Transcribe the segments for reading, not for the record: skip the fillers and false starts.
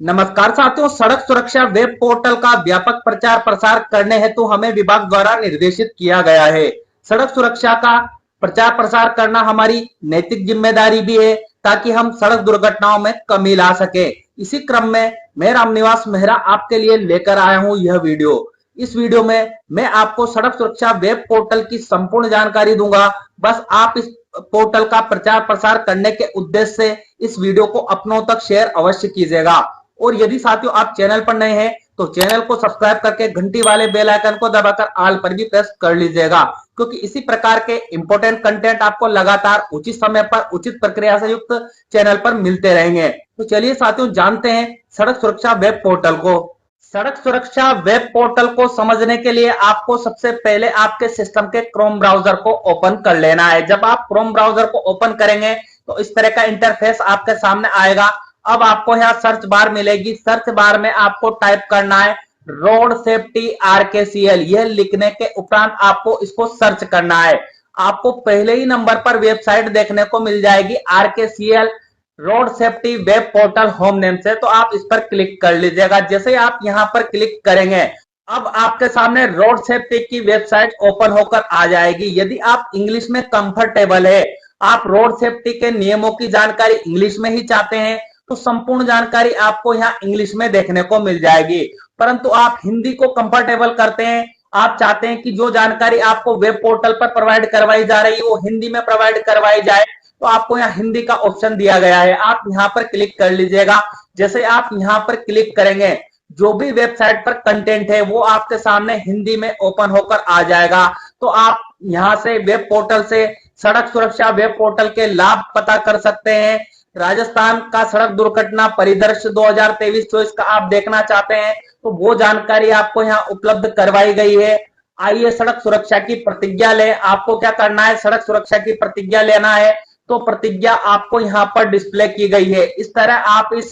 नमस्कार साथियों, सड़क सुरक्षा वेब पोर्टल का व्यापक प्रचार प्रसार करने हेतु हमें विभाग द्वारा निर्देशित किया गया है। सड़क सुरक्षा का प्रचार प्रसार करना हमारी नैतिक जिम्मेदारी भी है ताकि हम सड़क दुर्घटनाओं में कमी ला सके। इसी क्रम में मैं रामनिवास मेहरा आपके लिए लेकर आया हूं यह वीडियो। इस वीडियो में मैं आपको सड़क सुरक्षा वेब पोर्टल की संपूर्ण जानकारी दूंगा। बस आप इस पोर्टल का प्रचार प्रसार करने के उद्देश्य से इस वीडियो को अपनों तक शेयर अवश्य कीजिएगा। और यदि साथियों आप चैनल पर नए हैं तो चैनल को सब्सक्राइब करके घंटी वाले बेल आइकन को दबाकर ऑल पर भी प्रेस कर लीजिएगा, क्योंकि इसी प्रकार के इंपॉर्टेंट कंटेंट आपको लगातार उचित समय पर उचित प्रक्रिया से युक्त चैनल पर मिलते रहेंगे। तो चलिए साथियों जानते हैं सड़क सुरक्षा वेब पोर्टल को। सड़क सुरक्षा वेब पोर्टल को समझने के लिए आपको सबसे पहले आपके सिस्टम के क्रोम ब्राउजर को ओपन कर लेना है। जब आप क्रोम ब्राउजर को ओपन करेंगे तो इस तरह का इंटरफेस आपके सामने आएगा। अब आपको यहाँ सर्च बार मिलेगी। सर्च बार में आपको टाइप करना है रोड सेफ्टी RKCL। यह लिखने के उपरांत आपको इसको सर्च करना है। आपको पहले ही नंबर पर वेबसाइट देखने को मिल जाएगी RKCL road safety web portal home name से, तो आप इस पर क्लिक कर लीजिएगा। जैसे आप यहाँ पर क्लिक करेंगे अब आपके सामने रोड सेफ्टी की वेबसाइट ओपन होकर आ जाएगी। यदि आप इंग्लिश में कंफर्टेबल है, आप रोड सेफ्टी के नियमों की जानकारी इंग्लिश में ही चाहते हैं, तो संपूर्ण जानकारी आपको यहाँ इंग्लिश में देखने को मिल जाएगी। परंतु आप हिंदी को कंफर्टेबल करते हैं, आप चाहते हैं कि जो जानकारी आपको वेब पोर्टल पर प्रोवाइड करवाई जा रही है वो हिंदी में प्रोवाइड करवाई जाए, तो आपको यहाँ हिंदी का ऑप्शन दिया गया है। आप यहाँ पर क्लिक कर लीजिएगा। जैसे आप यहाँ पर क्लिक करेंगे जो भी वेबसाइट पर कंटेंट है वो आपके सामने हिंदी में ओपन होकर आ जाएगा। तो आप यहाँ से वेब पोर्टल से सड़क सुरक्षा वेब पोर्टल के लाभ पता कर सकते हैं। राजस्थान का सड़क दुर्घटना परिदृश्य 2023-24 का आप देखना चाहते हैं तो वो जानकारी आपको यहाँ उपलब्ध करवाई गई है। आइए सड़क सुरक्षा की प्रतिज्ञा लें। आपको क्या करना है, सड़क सुरक्षा की प्रतिज्ञा लेना है। तो प्रतिज्ञा आपको यहाँ पर डिस्प्ले की गई है। इस तरह आप इस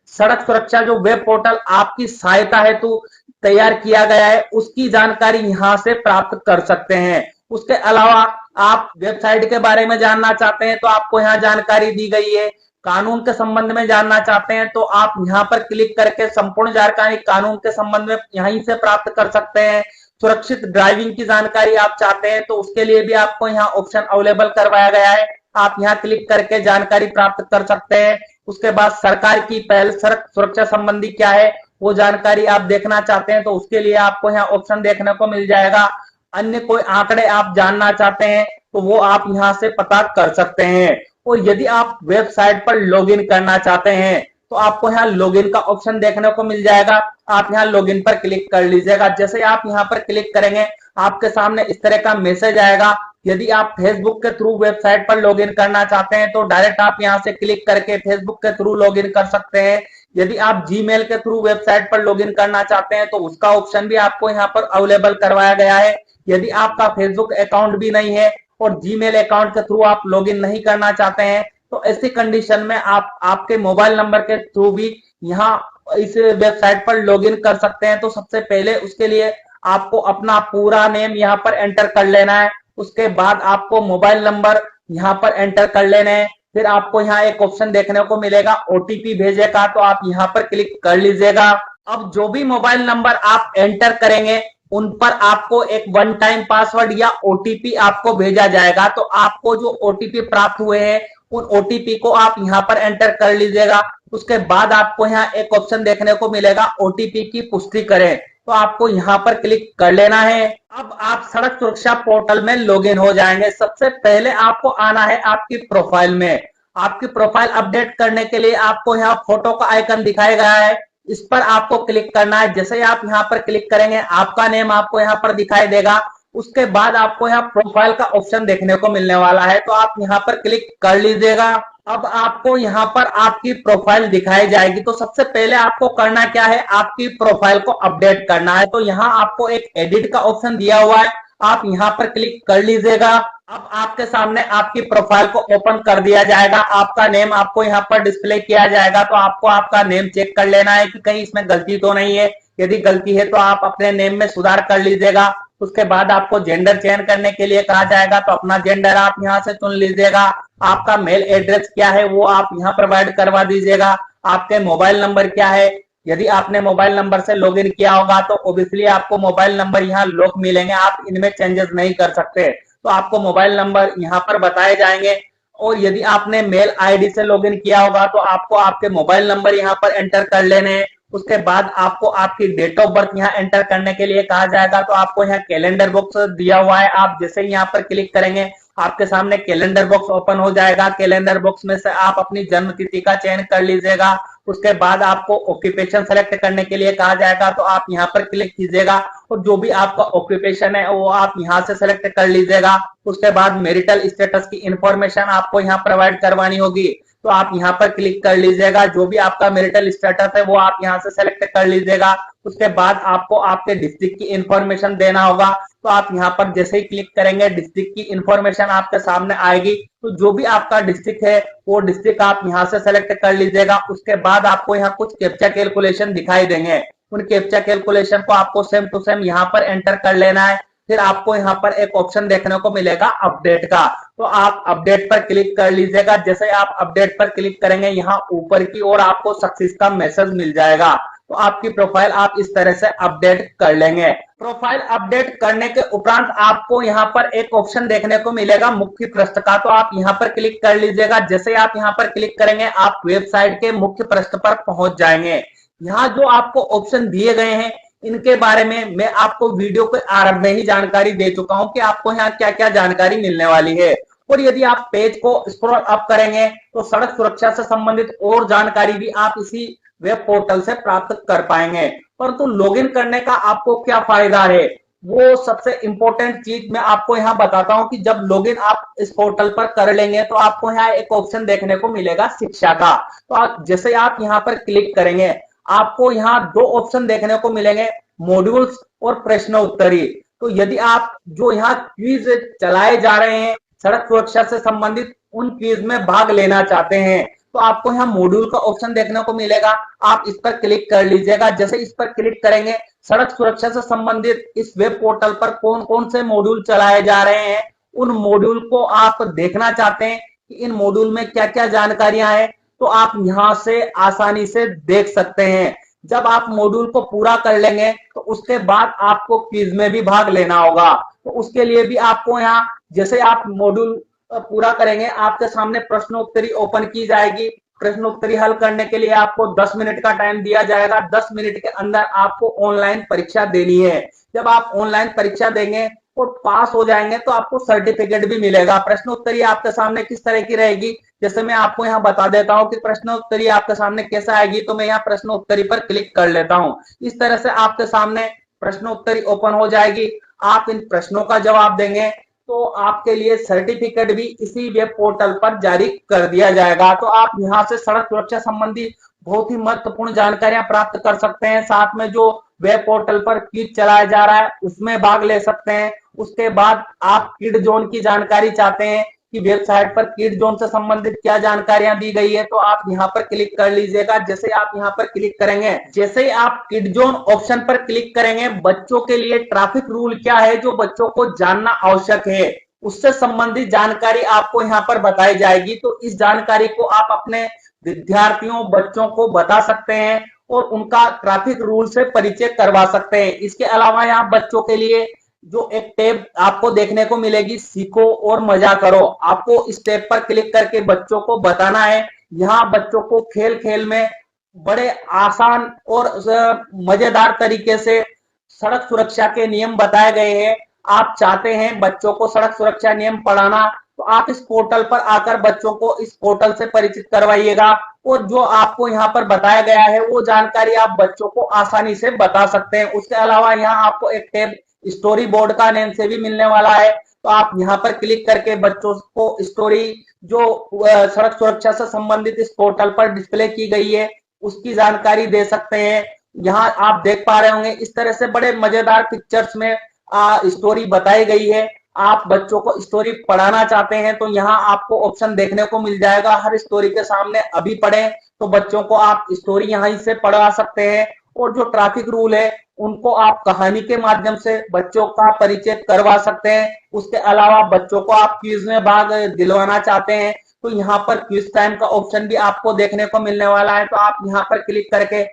सड़क सुरक्षा जो वेब पोर्टल आपकी सहायता हेतु तैयार किया गया है उसकी जानकारी यहाँ से प्राप्त कर सकते हैं। उसके अलावा आप वेबसाइट के बारे में जानना चाहते हैं तो आपको यहाँ जानकारी दी गई है। कानून के संबंध में जानना चाहते हैं तो आप यहाँ पर क्लिक करके संपूर्ण जानकारी कानून के संबंध में यहीं से प्राप्त कर सकते हैं। सुरक्षित ड्राइविंग की जानकारी आप चाहते हैं तो उसके लिए भी आपको यहाँ ऑप्शन अवेलेबल करवाया गया है। आप यहाँ क्लिक करके जानकारी प्राप्त कर सकते हैं। उसके बाद सरकार की पहल सड़क सुरक्षा संबंधी क्या है वो जानकारी आप देखना चाहते हैं तो उसके लिए आपको यहाँ ऑप्शन देखने को मिल जाएगा। अन्य कोई आंकड़े आप जानना चाहते हैं तो वो आप यहाँ से पता कर सकते हैं। और यदि आप वेबसाइट पर लॉगिन करना चाहते हैं तो आपको यहाँ लॉगिन का ऑप्शन देखने को मिल जाएगा। आप यहाँ लॉगिन पर क्लिक कर लीजिएगा। जैसे आप यहाँ पर क्लिक करेंगे आपके सामने इस तरह का मैसेज आएगा। यदि आप फेसबुक के थ्रू वेबसाइट पर लॉगिन करना चाहते हैं तो डायरेक्ट आप यहाँ से क्लिक करके फेसबुक के थ्रू लॉगिन कर सकते हैं। यदि आप जीमेल के थ्रू वेबसाइट पर लॉगिन करना चाहते हैं तो उसका ऑप्शन भी आपको यहाँ पर अवेलेबल करवाया गया है। यदि आपका फेसबुक अकाउंट भी नहीं है और जीमेल अकाउंट के थ्रू आप लॉगिन नहीं करना चाहते हैं तो ऐसी कंडीशन में आप आपके मोबाइल नंबर के थ्रू भी यहाँ इस वेबसाइट पर लॉगिन कर सकते हैं। तो सबसे पहले उसके लिए आपको अपना पूरा नेम यहाँ पर एंटर कर लेना है। उसके बाद आपको मोबाइल नंबर यहाँ पर एंटर कर लेना है। फिर आपको यहाँ एक ऑप्शन देखने को मिलेगा OTP भेजे का, तो आप यहाँ पर क्लिक कर लीजिएगा। अब जो भी मोबाइल नंबर आप एंटर करेंगे उन पर आपको एक वन टाइम पासवर्ड या OTP आपको भेजा जाएगा। तो आपको जो OTP प्राप्त हुए हैं उन OTP को आप यहाँ पर एंटर कर लीजिएगा। उसके बाद आपको यहाँ एक ऑप्शन देखने को मिलेगा OTP की पुष्टि करें, तो आपको यहाँ पर क्लिक कर लेना है। अब आप सड़क सुरक्षा पोर्टल में लॉगिन हो जाएंगे। सबसे पहले आपको आना है आपकी प्रोफाइल में। आपकी प्रोफाइल अपडेट करने के लिए आपको यहाँ फोटो का आइकन दिखाया गया है, इस पर आपको क्लिक करना है। जैसे आप यहाँ पर क्लिक करेंगे आपका नेम आपको यहाँ पर दिखाई देगा। उसके बाद आपको यहाँ प्रोफाइल का ऑप्शन देखने को मिलने वाला है, तो आप यहाँ पर क्लिक कर लीजिएगा। अब आपको यहाँ पर आपकी प्रोफाइल दिखाई जाएगी। तो सबसे पहले आपको करना क्या है, आपकी प्रोफाइल को अपडेट करना है। तो यहाँ आपको एक एडिट का ऑप्शन दिया हुआ है, आप यहाँ पर क्लिक कर लीजिएगा। अब आपके सामने आपकी प्रोफाइल को ओपन कर दिया जाएगा। आपका नेम आपको यहाँ पर डिस्प्ले किया जाएगा। तो आपको आपका नेम चेक कर लेना है कि कहीं इसमें गलती तो नहीं है। यदि गलती है तो आप अपने नेम में सुधार कर लीजिएगा। उसके बाद आपको जेंडर चयन करने के लिए कहा जाएगा, तो अपना जेंडर आप यहाँ से चुन लीजिएगा। आपका मेल एड्रेस क्या है वो आप यहाँ प्रोवाइड करवा दीजिएगा। आपके मोबाइल नंबर क्या है। यदि आपने मोबाइल नंबर से लॉगिन किया होगा तो ऑब्वियसली आपको मोबाइल नंबर यहाँ लॉक मिलेंगे, आप इनमें चेंजेस नहीं कर सकते। तो आपको मोबाइल नंबर यहाँ पर बताए जाएंगे। और यदि आपने मेल आईडी से लॉगिन किया होगा तो आपको आपके मोबाइल नंबर यहाँ पर एंटर कर लेने हैं। उसके बाद आपको आपकी डेट ऑफ बर्थ यहाँ एंटर करने के लिए कहा जाएगा। तो आपको यहाँ कैलेंडर बॉक्स दिया हुआ है, आप जैसे ही यहाँ पर क्लिक करेंगे आपके सामने कैलेंडर बॉक्स ओपन हो जाएगा। कैलेंडर बॉक्स में से आप अपनी जन्म तिथि का चयन कर लीजिएगा। उसके बाद आपको ऑक्यूपेशन सेलेक्ट करने के लिए कहा जाएगा, तो आप यहाँ पर क्लिक कीजिएगा और जो भी आपका ऑक्यूपेशन है वो आप यहाँ से सेलेक्ट कर लीजिएगा। उसके बाद मैरिटल स्टेटस की इंफॉर्मेशन आपको यहाँ प्रोवाइड करवानी होगी, तो आप यहाँ पर क्लिक कर लीजिएगा। जो भी आपका मैरिटल स्टेटस है वो आप यहाँ से सेलेक्ट कर लीजिएगा। उसके बाद आपको आपके डिस्ट्रिक्ट की इंफॉर्मेशन देना होगा, तो आप यहाँ पर जैसे ही क्लिक करेंगे डिस्ट्रिक्ट की इंफॉर्मेशन आपके सामने आएगी। तो जो भी आपका डिस्ट्रिक्ट है वो डिस्ट्रिक्ट आप यहाँ से सेलेक्ट कर लीजिएगा। उसके बाद आपको यहाँ कुछ कैप्चा कैलकुलेशन दिखाई देंगे, उन कैप्चा कैलकुलेशन को आपको सेम टू सेम यहाँ पर एंटर कर लेना है। फिर आपको यहाँ पर एक ऑप्शन देखने को मिलेगा अपडेट का, तो आप अपडेट पर क्लिक कर लीजिएगा। जैसे आप अपडेट पर क्लिक करेंगे यहाँ ऊपर की ओर आपको सक्सेस का मैसेज मिल जाएगा, तो आपकी प्रोफाइल आप इस तरह से अपडेट कर लेंगे। प्रोफाइल अपडेट करने के उपरांत आपको यहाँ पर एक ऑप्शन देखने को मिलेगा मुख्य पृष्ठ का, तो आप यहाँ पर क्लिक कर लीजिएगा। जैसे आप यहाँ पर क्लिक करेंगे आप वेबसाइट के मुख्य पृष्ठ पर पहुंच जाएंगे। यहाँ जो आपको ऑप्शन दिए गए हैं इनके बारे में मैं आपको वीडियो के आरंभ में ही जानकारी दे चुका हूं कि आपको यहाँ क्या क्या जानकारी मिलने वाली है। और यदि आप पेज को स्क्रॉल अप करेंगे तो सड़क सुरक्षा से संबंधित और जानकारी भी आप इसी वेब पोर्टल से प्राप्त कर पाएंगे। परंतु लॉगिन करने का आपको क्या फायदा है, वो सबसे इंपॉर्टेंट चीज मैं आपको यहाँ बताता हूँ कि जब लॉगिन आप इस पोर्टल पर कर लेंगे तो आपको यहाँ एक ऑप्शन देखने को मिलेगा शिक्षा का। तो आप जैसे आप यहाँ पर क्लिक करेंगे आपको यहाँ दो ऑप्शन देखने को मिलेंगे, मॉड्यूल्स और प्रश्नोत्तरी। तो यदि आप जो यहाँ क्विज चलाए जा रहे हैं सड़क सुरक्षा से संबंधित उन क्विज में भाग लेना चाहते हैं तो आपको यहाँ मॉड्यूल का ऑप्शन देखने को मिलेगा, आप इस पर क्लिक कर लीजिएगा। जैसे इस पर क्लिक करेंगे सड़क सुरक्षा से संबंधित इस वेब पोर्टल पर कौन कौन से मॉड्यूल चलाए जा रहे हैं उन मॉड्यूल को आप देखना चाहते हैं कि इन मॉड्यूल में क्या क्या जानकारियां हैं, तो आप यहां से आसानी से देख सकते हैं। जब आप मॉड्यूल को पूरा कर लेंगे तो उसके बाद आपको क्विज में भी भाग लेना होगा, तो उसके लिए भी आपको यहाँ जैसे आप मॉड्यूल पूरा करेंगे आपके सामने प्रश्नोत्तरी ओपन की जाएगी। प्रश्नोत्तरी हल करने के लिए आपको 10 मिनट का टाइम दिया जाएगा। 10 मिनट के अंदर आपको ऑनलाइन परीक्षा देनी है। जब आप ऑनलाइन परीक्षा देंगे और पास हो जाएंगे तो आपको सर्टिफिकेट भी मिलेगा। प्रश्नोत्तरी आपके सामने किस तरह की रहेगी, जैसे मैं आपको यहाँ बता देता हूँ कि प्रश्नोत्तरी आपके सामने कैसा आएगी। तो मैं यहाँ प्रश्नोत्तरी पर क्लिक कर लेता हूँ। इस तरह से आपके सामने प्रश्नोत्तरी ओपन हो जाएगी। आप इन प्रश्नों का जवाब देंगे तो आपके लिए सर्टिफिकेट भी इसी वेब पोर्टल पर जारी कर दिया जाएगा। तो आप यहाँ से सड़क सुरक्षा संबंधी बहुत ही महत्वपूर्ण जानकारियां प्राप्त कर सकते हैं। साथ में जो वेब पोर्टल पर क्विज चलाया जा रहा है उसमें भाग ले सकते हैं। उसके बाद आप किड जोन की जानकारी चाहते हैं कि वेबसाइट पर किड जोन से संबंधित क्या जानकारियां दी गई है, तो आप यहाँ पर क्लिक कर लीजिएगा। जैसे आप यहाँ पर क्लिक करेंगे, जैसे ही आप किड जोन ऑप्शन पर क्लिक करेंगे बच्चों के लिए ट्रैफिक रूल क्या है जो बच्चों को जानना आवश्यक है उससे संबंधित जानकारी आपको यहाँ पर बताई जाएगी। तो इस जानकारी को आप अपने विद्यार्थियों बच्चों को बता सकते हैं और उनका ट्रैफिक रूल से परिचय करवा सकते हैं। इसके अलावा यहाँ बच्चों के लिए जो एक टैब आपको देखने को मिलेगी सीखो और मजा करो, आपको इस टैब पर क्लिक करके बच्चों को बताना है। यहाँ बच्चों को खेल खेल में बड़े आसान और मजेदार तरीके से सड़क सुरक्षा के नियम बताए गए हैं। आप चाहते हैं बच्चों को सड़क सुरक्षा नियम पढ़ाना तो आप इस पोर्टल पर आकर बच्चों को इस पोर्टल से परिचित करवाइएगा और जो आपको यहाँ पर बताया गया है वो जानकारी आप बच्चों को आसानी से बता सकते हैं। उसके अलावा यहाँ आपको एक टैब स्टोरी बोर्ड का नेम से भी मिलने वाला है, तो आप यहाँ पर क्लिक करके बच्चों को स्टोरी जो सड़क सुरक्षा से संबंधित इस पोर्टल पर डिस्प्ले की गई है उसकी जानकारी दे सकते हैं। यहाँ आप देख पा रहे होंगे इस तरह से बड़े मजेदार पिक्चर्स में स्टोरी बताई गई है। आप बच्चों को स्टोरी पढ़ाना चाहते हैं तो यहाँ आपको ऑप्शन देखने को मिल जाएगा हर स्टोरी के सामने अभी पढ़े, तो बच्चों को आप स्टोरी यहीं से पढ़ा सकते हैं। और जो ट्रैफिक रूल है उनको आप कहानी के माध्यम से बच्चों का परिचय करवा सकते हैं। उसके अलावा बच्चों को आप क्विज में भाग दिलवाना चाहते हैं तो यहाँ पर क्विज टाइम का ऑप्शन भी आपको देखने को मिलने वाला है। तो आप यहाँ पर क्लिक करके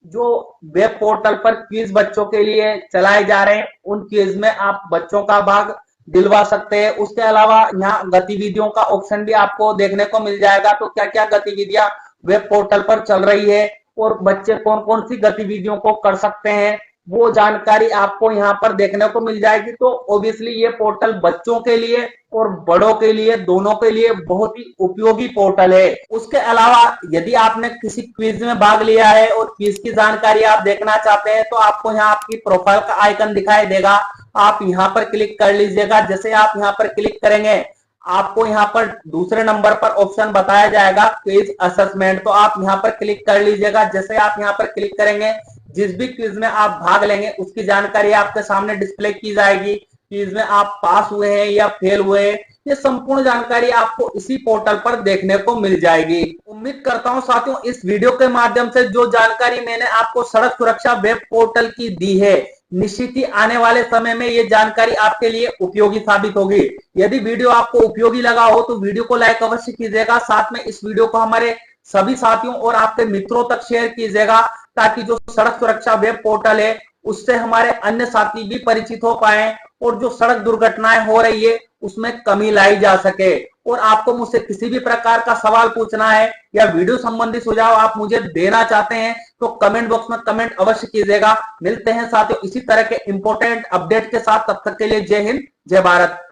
जो वेब पोर्टल पर क्विज बच्चों के लिए चलाए जा रहे हैं उन क्विज में आप बच्चों का भाग दिलवा सकते हैं। उसके अलावा यहाँ गतिविधियों का ऑप्शन भी आपको देखने को मिल जाएगा। तो क्या क्या गतिविधियां वेब पोर्टल पर चल रही है और बच्चे कौन कौन सी गतिविधियों को कर सकते हैं वो जानकारी आपको यहाँ पर देखने को मिल जाएगी। तो ऑब्वियसली ये पोर्टल बच्चों के लिए और बड़ों के लिए दोनों के लिए बहुत ही उपयोगी पोर्टल है। उसके अलावा यदि आपने किसी क्विज में भाग लिया है और क्विज की जानकारी आप देखना चाहते हैं तो आपको यहाँ आपकी प्रोफाइल का आइकन दिखाई देगा, आप यहाँ पर क्लिक कर लीजिएगा। जैसे आप यहाँ पर क्लिक करेंगे आपको यहाँ पर दूसरे नंबर पर ऑप्शन बताया जाएगा क्विज असेसमेंट, तो आप यहाँ पर क्लिक कर लीजिएगा। जैसे आप यहाँ पर क्लिक करेंगे जिस भी क्विज में आप भाग लेंगे उसकी जानकारी आपके सामने डिस्प्ले की जाएगी। क्विज में आप पास हुए हैं या फेल हुए हैं ये संपूर्ण जानकारी आपको इसी पोर्टल पर देखने को मिल जाएगी। उम्मीद करता हूं साथियों इस वीडियो के माध्यम से जो जानकारी मैंने आपको सड़क सुरक्षा वेब पोर्टल की दी है निश्चित ही आने वाले समय में ये जानकारी आपके लिए उपयोगी साबित होगी। यदि वीडियो आपको उपयोगी लगा हो तो वीडियो को लाइक अवश्य कीजिएगा, साथ में इस वीडियो को हमारे सभी साथियों और आपके मित्रों तक शेयर कीजिएगा ताकि जो सड़क सुरक्षा वेब पोर्टल है उससे हमारे अन्य साथी भी परिचित हो पाए और जो सड़क दुर्घटनाएं हो रही है उसमें कमी लाई जा सके। और आपको मुझसे किसी भी प्रकार का सवाल पूछना है या वीडियो संबंधी सुझाव आप मुझे देना चाहते हैं तो कमेंट बॉक्स में कमेंट अवश्य कीजिएगा। मिलते हैं साथियों इसी तरह के इंपॉर्टेंट अपडेट के साथ, तब तक के लिए जय हिंद जय भारत।